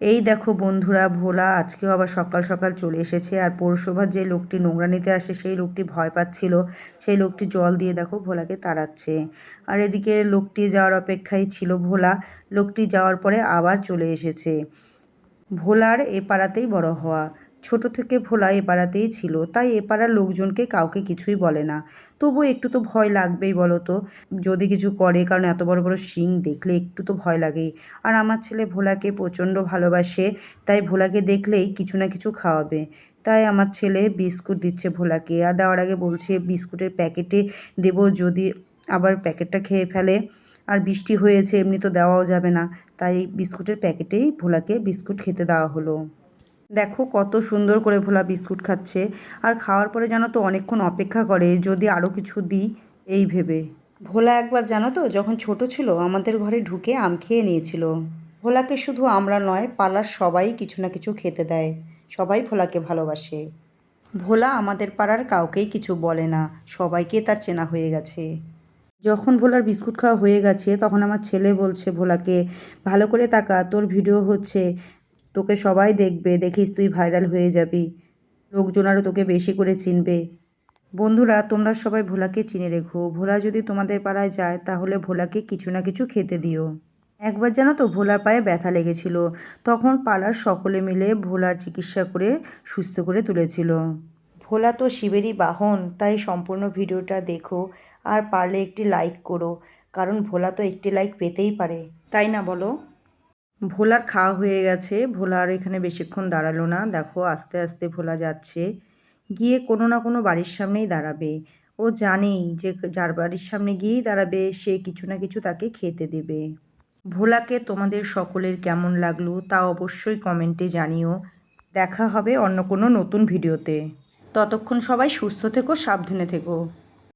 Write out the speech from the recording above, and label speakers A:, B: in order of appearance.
A: এই দেখো বন্ধুরা, ভোলা আজকেও আবার সকাল সকাল চলে এসেছে। আর পৌরসভার যে লোকটি নোংরা নিতে আসে সেই লোকটি ভয় পাচ্ছিল, সেই লোকটি জল দিয়ে দেখো ভোলাকে তাড়াচ্ছে। আর এদিকে লোকটি যাওয়ার অপেক্ষায় ছিল ভোলা। লোকটি যাওয়ার পরে আবার চলে এসেছে। ভোলার এ পাড়াতেই বড় হওয়া, ছোট থেকে ভোলা এ পাড়াতেই ছিল, তাই এ পাড়ার লোকজনকে কাউকে কিছুই বলে না। তবু একটু তো ভয় লাগবেই বলো তো, যদি কিছু করে, কারণ এত বড় বড় শিং দেখলে একটু তো ভয় লাগেই। আর আমার ছেলে ভোলাকে প্রচণ্ড ভালোবাসে, তাই ভোলাকে দেখলেই কিছু না কিছু খাওয়াবে। তাই আমার ছেলে বিস্কুট দিচ্ছে ভোলাকে, আর দেওয়ার আগে বলছে বিস্কুটের প্যাকেটে দেবো, যদি আবার প্যাকেটটা খেয়ে ফেলে। আর বৃষ্টি হয়েছে, এমনি তো দেওয়াও যাবে না, তাই বিস্কুটের প্যাকেটেই ভোলাকে বিস্কুট খেতে দেওয়া হলো। দেখো কত সুন্দর করে ভোলা বিস্কুট খাচ্ছে। আর খাওয়ার পরে জানো তো অনেকক্ষণ অপেক্ষা করে যদি আরও কিছু দিই এই ভেবে। ভোলা একবার জানো তো যখন ছোট ছিল আমাদের ঘরে ঢুকে আম খেয়ে নিয়েছিল। ভোলাকে শুধু আমরা নয়, পাড়ার সবাই কিছু না কিছু খেতে দেয়। সবাই ভোলাকে ভালোবাসে। ভোলা আমাদের পাড়ার কাউকেই কিছু বলে না, সবাইকে তার চেনা হয়ে গেছে। যখন ভোলার বিস্কুট খাওয়া হয়ে গেছে তখন আমার ছেলে বলছে ভোলাকে, ভালো করে তাকা, তোর ভিডিও হচ্ছে, তোকে সবাই দেখবে, দেখিস তুই ভাইরাল হয়ে যাবি, লোকজন আরও তোকে বেশি করে চিনবে। বন্ধুরা, তোমরা সবাই ভোলাকে চিনে রেখো। ভোলা যদি তোমাদের পাড়ায় যায় তাহলে ভোলাকে কিছু না কিছু খেতে দিও। একবার জানো তো ভোলার পায়ে ব্যথা লেগেছিল, তখন পাড়ার সকলে মিলে ভোলার চিকিৎসা করে সুস্থ করে তুলেছিল। ভোলা তো শিবেরই বাহন, তাই সম্পূর্ণ ভিডিওটা দেখো। আর পারলে একটি লাইক করো, কারণ ভোলা তো একটি লাইক পেতেই পারে, তাই না বলো? ভোলার খাওয়া হয়ে গেছে, ভোলা আর এখানে বেশিক্ষণ দাঁড়ালো না। দেখো আস্তে আস্তে ভোলা যাচ্ছে, গিয়ে কোনো না কোনো বাড়ির সামনেই দাঁড়াবে। ও জানেই যে যার বাড়ির সামনে গিয়েই দাঁড়াবে সে কিছু না কিছু তাকে খেতে দেবে। ভোলাকে তোমাদের সকলের কেমন লাগলো তা অবশ্যই কমেন্টে জানিও। দেখা হবে অন্য কোনো নতুন ভিডিওতে। ততক্ষণ সবাই সুস্থ থেকো, সাবধানে থেকো।